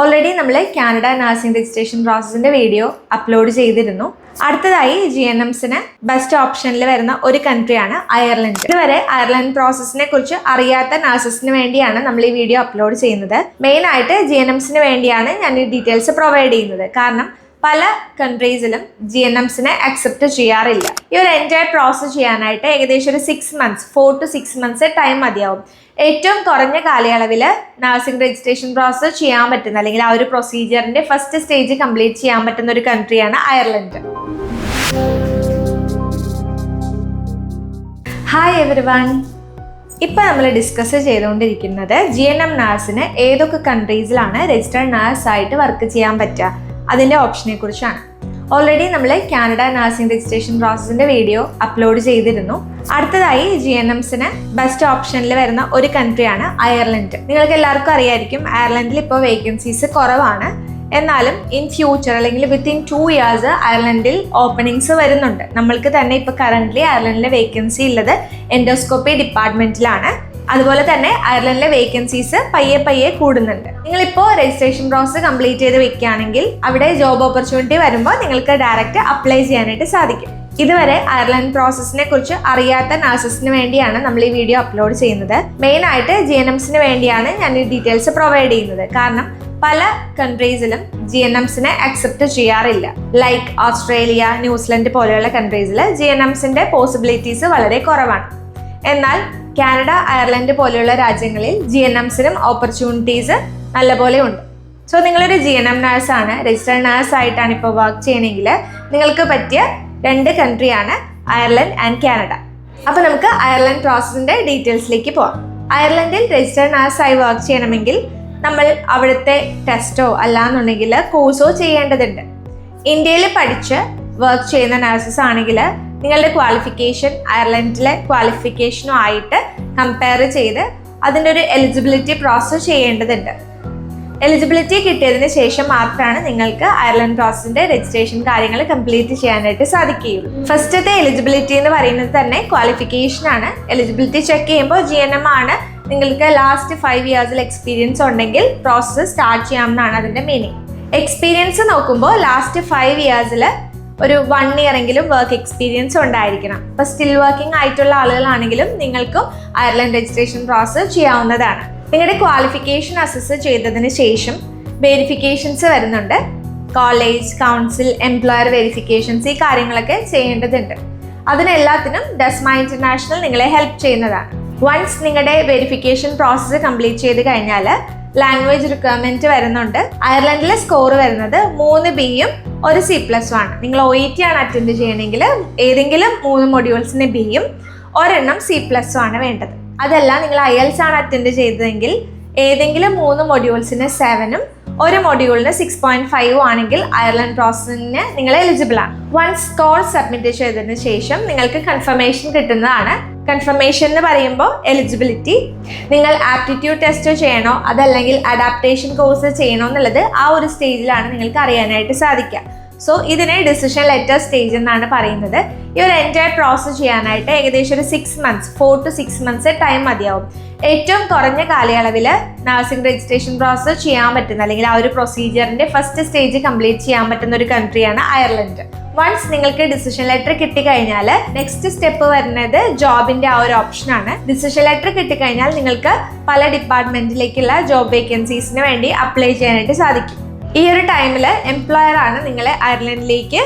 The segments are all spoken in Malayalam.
ഓൾറെഡി നമ്മൾ കാനഡ നഴ്സിംഗ് രജിസ്ട്രേഷൻ പ്രോസസ്സിന്റെ വീഡിയോ അപ്ലോഡ് ചെയ്തിരുന്നു. അടുത്തതായി GNMസിന് ബെസ്റ്റ് ഓപ്ഷനിൽ വരുന്ന ഒരു കൺട്രിയാണ് അയർലൻഡ്. ഇതുവരെ അയർലൻഡ് പ്രോസസ്സിനെ കുറിച്ച് അറിയാത്ത നഴ്സസിന് വേണ്ടിയാണ് നമ്മൾ ഈ വീഡിയോ അപ്ലോഡ് ചെയ്യുന്നത്. മെയിൻ ആയിട്ട് GNMസിന് വേണ്ടിയാണ് ഞാൻ ഈ ഡീറ്റെയിൽസ് പ്രൊവൈഡ് ചെയ്യുന്നത്. കാരണം പല കൺട്രീസിലും GNMസിനെ അക്സെപ്റ്റ് ചെയ്യാറില്ല. ഈ ഒരു എൻറ്റയർ പ്രോസസ്സ് ചെയ്യാനായിട്ട് ഏകദേശം ഒരു 4 to 6 months ടൈം മതിയാവും. ഏറ്റവും കുറഞ്ഞ കാലയളവിൽ നഴ്സിംഗ് രജിസ്ട്രേഷൻ പ്രോസസ്സ് ചെയ്യാൻ പറ്റുന്ന അല്ലെങ്കിൽ ആ ഒരു പ്രൊസീജിയറിന്റെ ഫസ്റ്റ് സ്റ്റേജ് കംപ്ലീറ്റ് ചെയ്യാൻ പറ്റുന്ന ഒരു കൺട്രിയാണ് അയർലൻഡ്. ഹായ് എവരിവൺ, ഇപ്പം നമ്മൾ ഡിസ്കസ് ചെയ്തുകൊണ്ടിരിക്കുന്നത് GNM നഴ്സിന് ഏതൊക്കെ കൺട്രീസിലാണ് രജിസ്റ്റേർഡ് നഴ്സായിട്ട് വർക്ക് ചെയ്യാൻ പറ്റുക അതിൻ്റെ ഓപ്ഷനെ കുറിച്ചാണ്. ഓൾറെഡി നമ്മൾ കാനഡ നഴ്സിംഗ് രജിസ്ട്രേഷൻ പ്രോസസ്സിന്റെ വീഡിയോ അപ്ലോഡ് ചെയ്തിരുന്നു. അടുത്തതായി GNMസിന് ബെസ്റ്റ് ഓപ്ഷനിൽ വരുന്ന ഒരു കൺട്രിയാണ് അയർലൻഡ്. നിങ്ങൾക്ക് എല്ലാവർക്കും അറിയായിരിക്കും അയർലൻഡിൽ ഇപ്പോൾ വേക്കൻസീസ് കുറവാണ്. എന്നാലും ഇൻ ഫ്യൂച്ചർ അല്ലെങ്കിൽ വിത്തിൻ 2 years അയർലൻഡിൽ ഓപ്പണിങ്സ് വരുന്നുണ്ട്. നമ്മൾക്ക് തന്നെ ഇപ്പോൾ കറന്റ്ലി അയർലൻഡിലെ വേക്കൻസി ഉള്ളത് എൻഡോസ്കോപ്പി ഡിപ്പാർട്ട്മെന്റിലാണ്. അതുപോലെ തന്നെ അയർലൻഡിലെ വേക്കൻസീസ് പയ്യെ കൂടുന്നുണ്ട്. നിങ്ങളിപ്പോൾ രജിസ്ട്രേഷൻ പ്രോസസ്സ് കംപ്ലീറ്റ് ചെയ്ത് വെക്കുകയാണെങ്കിൽ അവിടെ ജോബ് ഓപ്പർച്യൂണിറ്റി വരുമ്പോൾ നിങ്ങൾക്ക് ഡയറക്റ്റ് അപ്ലൈ ചെയ്യാനായിട്ട് സാധിക്കും. ഇതുവരെ അയർലൻഡ് പ്രോസസ്സിനെ കുറിച്ച് അറിയാത്ത നഴ്സസിന് വേണ്ടിയാണ് നമ്മൾ ഈ വീഡിയോ അപ്ലോഡ് ചെയ്യുന്നത്. മെയിൻ ആയിട്ട് GNMസിന് വേണ്ടിയാണ് ഞാൻ ഈ ഡീറ്റെയിൽസ് പ്രൊവൈഡ് ചെയ്യുന്നത്. കാരണം പല കൺട്രീസിലും GNMസിനെ അക്സെപ്റ്റ് ചെയ്യാറില്ല. ലൈക്ക് ഓസ്ട്രേലിയ, ന്യൂസിലൻഡ് പോലെയുള്ള കൺട്രീസിൽ GNMസിന്റെ പോസിബിലിറ്റീസ് വളരെ കുറവാണ്. എന്നാൽ കാനഡ, അയർലൻഡ് പോലെയുള്ള രാജ്യങ്ങളിൽ GNMസിനും ഓപ്പർച്യൂണിറ്റീസ് നല്ലപോലെ ഉണ്ട്. സോ നിങ്ങളൊരു GNM നഴ്സാണ്, രജിസ്റ്റേർഡ് നഴ്സായിട്ടാണ് ഇപ്പോൾ വർക്ക് ചെയ്യണമെങ്കിൽ നിങ്ങൾക്ക് പറ്റിയ 2 കൺട്രിയാണ് അയർലൻഡ് ആൻഡ് കാനഡ. അപ്പോൾ നമുക്ക് അയർലൻഡ് പ്രോസസ്സിന്റെ ഡീറ്റെയിൽസിലേക്ക് പോവാം. അയർലൻഡിൽ രജിസ്റ്റേർഡ് നഴ്സായി വർക്ക് ചെയ്യണമെങ്കിൽ നമ്മൾ അവിടുത്തെ ടെസ്റ്റോ അല്ലാന്നുണ്ടെങ്കിൽ കോഴ്സോ ചെയ്യേണ്ടതുണ്ട്. ഇന്ത്യയിൽ പഠിച്ച് വർക്ക് ചെയ്യുന്ന നഴ്സസ് ആണെങ്കിൽ നിങ്ങളുടെ ക്വാളിഫിക്കേഷൻ അയർലൻഡിലെ ക്വാളിഫിക്കേഷനും ആയിട്ട് കമ്പയർ ചെയ്ത് അതിൻ്റെ ഒരു എലിജിബിലിറ്റി പ്രോസസ്സ് ചെയ്യേണ്ടതുണ്ട്. എലിജിബിലിറ്റി കിട്ടിയതിന് ശേഷം മാത്രമാണ് നിങ്ങൾക്ക് അയർലൻഡ് പ്രോസസ്സിന്റെ രജിസ്ട്രേഷൻ കാര്യങ്ങൾ കംപ്ലീറ്റ് ചെയ്യാനായിട്ട് സാധിക്കുകയുള്ളൂ. ഫസ്റ്റത്തെ എലിജിബിലിറ്റി എന്ന് പറയുന്നത് തന്നെ ക്വാളിഫിക്കേഷൻ ആണ്. എലിജിബിലിറ്റി ചെക്ക് ചെയ്യുമ്പോൾ GNM ആണ്. നിങ്ങൾക്ക് ലാസ്റ്റ് 5 years എക്സ്പീരിയൻസ് ഉണ്ടെങ്കിൽ പ്രോസസ്സ് സ്റ്റാർട്ട് ചെയ്യാമെന്നാണ് അതിന്റെ മീനിങ്. എക്സ്പീരിയൻസ് നോക്കുമ്പോൾ ലാസ്റ്റ് 5 years ഒരു 1 year എങ്കിലും വർക്ക് എക്സ്പീരിയൻസ് ഉണ്ടായിരിക്കണം. ഇപ്പൊ സ്റ്റിൽ വർക്കിംഗ് ആയിട്ടുള്ള ആളുകളാണെങ്കിലും നിങ്ങൾക്കും അയർലൻഡ് രജിസ്ട്രേഷൻ പ്രോസസ്സ് ചെയ്യാവുന്നതാണ്. നിങ്ങളുടെ ക്വാളിഫിക്കേഷൻ അസസ് ചെയ്തതിന് ശേഷം വെരിഫിക്കേഷൻസ് വരുന്നുണ്ട്. കോളേജ്, കൗൺസിൽ, എംപ്ലോയർ വെരിഫിക്കേഷൻസ്, ഈ കാര്യങ്ങളൊക്കെ ചെയ്യേണ്ടതുണ്ട്. അതിനെല്ലാത്തിനും ഡെസ്മ ഇന്റർനാഷണൽ നിങ്ങളെ ഹെൽപ്പ് ചെയ്യുന്നതാണ്. വൺസ് നിങ്ങളുടെ വെരിഫിക്കേഷൻ പ്രോസസ്സ് കംപ്ലീറ്റ് ചെയ്ത് കഴിഞ്ഞാൽ ലാംഗ്വേജ് റിക്വയർമെന്റ് വരുന്നുണ്ട്. അയർലൻഡിലെ സ്കോർ വരുന്നത് 3 Bയും 1 C+ഉം ആണ്. നിങ്ങൾ OET ആണ് അറ്റൻഡ് ചെയ്യണമെങ്കിൽ ഏതെങ്കിലും 3 മൊഡ്യൂൾസിന് Bയും 1 C+ഉം ആണ് വേണ്ടത്. അതല്ല നിങ്ങൾ IELTS ആണ് അറ്റൻഡ് ചെയ്തതെങ്കിൽ ഏതെങ്കിലും 3 മൊഡ്യൂൾസിന് 7ഉം 1 മൊഡ്യൂളിന് 6.5 ആണെങ്കിൽ അയർലൻഡ് പ്രോസസ്സിന് നിങ്ങൾ എലിജിബിൾ ആണ്. വൺസ് സ്കോർ സബ്മിറ്റ് ചെയ്തതിന് ശേഷം നിങ്ങൾക്ക് കൺഫർമേഷൻ കിട്ടുന്നതാണ്. കൺഫർമേഷൻ എന്ന് പറയുമ്പോൾ എലിജിബിലിറ്റി, നിങ്ങൾ ആപ്റ്റിറ്റ്യൂഡ് ടെസ്റ്റ് ചെയ്യണോ അതല്ലെങ്കിൽ അഡാപ്റ്റേഷൻ കോഴ്സ് ചെയ്യണോ എന്നുള്ളത് ആ ഒരു സ്റ്റേജിലാണ് നിങ്ങൾക്ക് അറിയാനായിട്ട് സാധിക്കുക. സോ ഇതിനെ ഡിസിഷൻ ലെറ്റർ സ്റ്റേജ് എന്നാണ് പറയുന്നത്. ഈ ഒരു എൻറ്റയർ പ്രോസസ്സ് ചെയ്യാനായിട്ട് ഏകദേശം ഒരു 4 to 6 months ടൈം മതിയാവും. ഏറ്റവും കുറഞ്ഞ കാലയളവിൽ നഴ്സിംഗ് രജിസ്ട്രേഷൻ പ്രോസസ്സ് ചെയ്യാൻ പറ്റുന്ന അല്ലെങ്കിൽ ആ ഒരു പ്രൊസീജിയറിന്റെ ഫസ്റ്റ് സ്റ്റേജ് കംപ്ലീറ്റ് ചെയ്യാൻ പറ്റുന്ന ഒരു കൺട്രിയാണ് അയർലൻഡ്. വൺസ് നിങ്ങൾക്ക് ഡിസിഷൻ ലെറ്റർ കിട്ടിക്കഴിഞ്ഞാൽ നെക്സ്റ്റ് സ്റ്റെപ്പ് വരുന്നത് ജോബിന്റെ ആ ഒരു ഓപ്ഷനാണ്. ഡിസിഷൻ ലെറ്റർ കിട്ടിക്കഴിഞ്ഞാൽ നിങ്ങൾക്ക് പല ഡിപ്പാർട്ട്മെന്റിലേക്കുള്ള ജോബ് വേക്കൻസീസിന് വേണ്ടി അപ്ലൈ ചെയ്യാനായിട്ട് സാധിക്കും. ഈ ഒരു ടൈമിൽ എംപ്ലോയർ ആണ് നിങ്ങളെ അയർലൻഡിലേക്ക്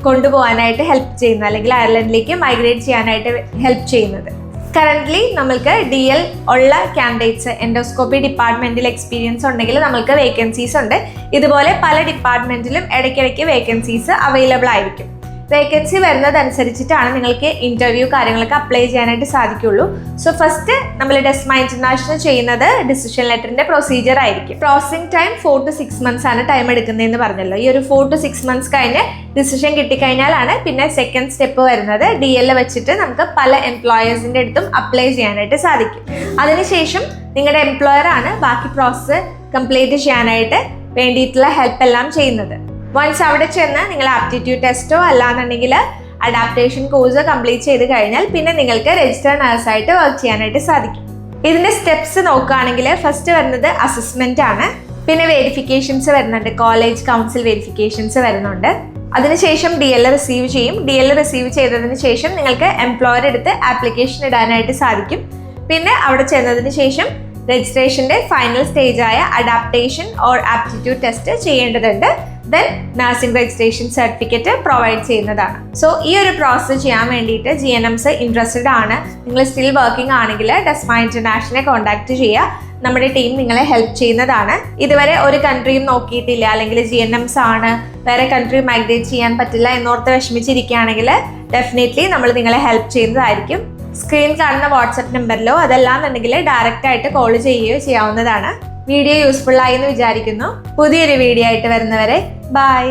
കൊണ്ടുപോകാനായിട്ട് ഹെൽപ്പ് ചെയ്യുന്നത് അല്ലെങ്കിൽ അയർലൻഡിലേക്ക് മൈഗ്രേറ്റ് ചെയ്യാനായിട്ട് ഹെൽപ്പ് ചെയ്യുന്നത്. കറന്റ്ലി നമ്മൾക്ക് DL ഉള്ള കാൻഡിഡേറ്റ്സ് എൻഡോസ്കോപ്പി ഡിപ്പാർട്ട്മെന്റിൽ എക്സ്പീരിയൻസ് ഉണ്ടെങ്കിൽ നമ്മൾക്ക് വേക്കൻസീസ് ഉണ്ട്. ഇതുപോലെ പല ഡിപ്പാർട്ട്മെന്റിലും ഇടയ്ക്കിടയ്ക്ക് വേക്കൻസീസ് അവൈലബിൾ ആയിരിക്കും. വേക്കൻസി വരുന്നതനുസരിച്ചിട്ടാണ് നിങ്ങൾക്ക് ഇന്റർവ്യൂ കാര്യങ്ങളൊക്കെ അപ്ലൈ ചെയ്യാനായിട്ട് സാധിക്കുള്ളൂ. സോ ഫസ്റ്റ് നമ്മൾ ഡെസ്മ ഇന്റർനാഷണൽ ചെയ്യുന്നത് ഡിസിഷൻ ലെറ്ററിന്റെ പ്രൊസീജിയർ ആയിരിക്കും. പ്രോസസിംഗ് ടൈം 4 to 6 months ആണ് ടൈം എടുക്കുന്നതെന്ന് പറഞ്ഞല്ലോ. ഈ ഒരു 4 to 6 months കഴിഞ്ഞ് ഡിസിഷൻ കിട്ടിക്കഴിഞ്ഞാലാണ് പിന്നെ സെക്കൻഡ് സ്റ്റെപ്പ് വരുന്നത്. DL വെച്ചിട്ട് നമുക്ക് പല എംപ്ലോയേഴ്സിന്റെ അടുത്തും അപ്ലൈ ചെയ്യാനായിട്ട് സാധിക്കും. അതിനുശേഷം നിങ്ങളുടെ എംപ്ലോയർ ആണ് ബാക്കി പ്രോസസ്സ് കംപ്ലീറ്റ് ചെയ്യാനായിട്ട് വേണ്ടിയിട്ടുള്ള ഹെൽപ്പ് എല്ലാം ചെയ്യുന്നത്. വൺസ് അവിടെ ചെന്ന് നിങ്ങൾ ആപ്റ്റിറ്റ്യൂഡ് ടെസ്റ്റോ അല്ലാന്നുണ്ടെങ്കിൽ അഡാപ്റ്റേഷൻ കോഴ്സ് കംപ്ലീറ്റ് ചെയ്ത് കഴിഞ്ഞാൽ പിന്നെ നിങ്ങൾക്ക് രജിസ്റ്റേർഡ് നഴ്സായിട്ട് വർക്ക് ചെയ്യാനായിട്ട് സാധിക്കും. ഇതിന്റെ സ്റ്റെപ്സ് നോക്കുകയാണെങ്കിൽ ഫസ്റ്റ് വരുന്നത് അസസ്മെന്റ് ആണ്. പിന്നെ വെരിഫിക്കേഷൻസ് വരുന്നുണ്ട്, കോളേജ് കൗൺസിൽ വെരിഫിക്കേഷൻസ് വരുന്നുണ്ട്. അതിനുശേഷം DL റിസീവ് ചെയ്യും. DL റിസീവ് ചെയ്തതിന് ശേഷം നിങ്ങൾക്ക് എംപ്ലോയർ എടുത്ത് ആപ്ലിക്കേഷൻ ഇടാനായിട്ട് സാധിക്കും. പിന്നെ അവിടെ ചെന്നതിന് ശേഷം രജിസ്ട്രേഷൻ്റെ ഫൈനൽ സ്റ്റേജായ അഡാപ്റ്റേഷൻ ഓർ ആപ്റ്റിറ്റ്യൂഡ് ടെസ്റ്റ് ചെയ്യേണ്ടതുണ്ട്. Then nursing registration certificate provide ചെയ്യുന്നതാണ്. സോ ഈ ഒരു പ്രോസസ്സ് ചെയ്യാൻ വേണ്ടിയിട്ട് GNMs ഇൻട്രസ്റ്റഡ് ആണ്, നിങ്ങൾ സ്റ്റിൽ വർക്കിംഗ് ആണെങ്കിൽ ഡെസ്മ ഇന്റർനാഷണലെ കോൺടാക്ട് ചെയ്യുക. നമ്മുടെ ടീം നിങ്ങളെ ഹെൽപ്പ് ചെയ്യുന്നതാണ്. ഇതുവരെ ഒരു കൺട്രിയും നോക്കിയിട്ടില്ല, അല്ലെങ്കിൽ GNMs ആണ്, വേറെ കൺട്രി മൈഗ്രേറ്റ് ചെയ്യാൻ പറ്റില്ല എന്നോർത്ത് വിഷമിച്ചിരിക്കുകയാണെങ്കിൽ ഡെഫിനറ്റ്ലി നമ്മൾ നിങ്ങളെ ഹെൽപ്പ് ചെയ്യുന്നതായിരിക്കും. സ്ക്രീനിൽ കാണുന്ന വാട്സപ്പ് നമ്പറിലോ അതല്ലാന്നുണ്ടെങ്കിൽ ഡയറക്റ്റ് ആയിട്ട് കോൾ ചെയ്യുകയോ ചെയ്യാവുന്നതാണ്. വീഡിയോ യൂസ്ഫുൾ ആയി എന്ന് വിചാരിക്കുന്നു. പുതിയൊരു വീഡിയോ ആയിട്ട് വരുന്നവരെ ബൈ.